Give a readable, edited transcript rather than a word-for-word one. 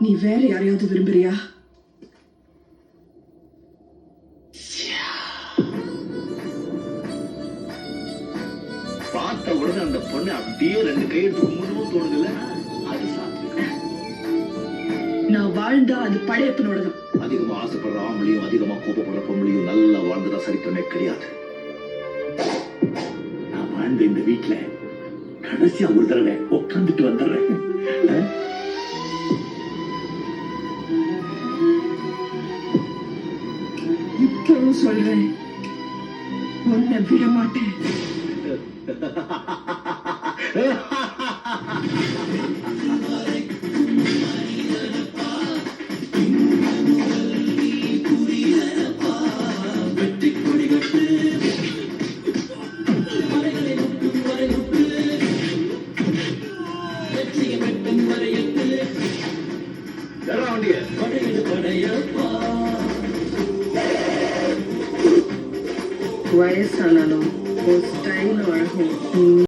நீ வேற யாரையாவது விரும்புறியா? பார்த்த உடனே அந்த பொண்ணு அப்படியே 2 கையெடுத்து கும்பிடவும் தோணுதுல்ல, அது சாத்தியம். நான் வாழ்ந்தா அது படையப்பனோட தான். அதிகமா ஆசைப்படுற ஆம்பளையும் அதிகமா கோபப்படுற பொம்பளையும் நல்லா வாழ்ந்ததா சரித்திரமே கிடையாது. நான் வாழ்ந்த இந்த வீட்டுல கடைசியா ஒரு தடவை உட்காந்துட்டு வந்துடுறேன். இப்பவும் சொல்றேன், உன்னை விட மாட்டேன். வயசானாலும் ஒரு ஸ்டைல் அழகும்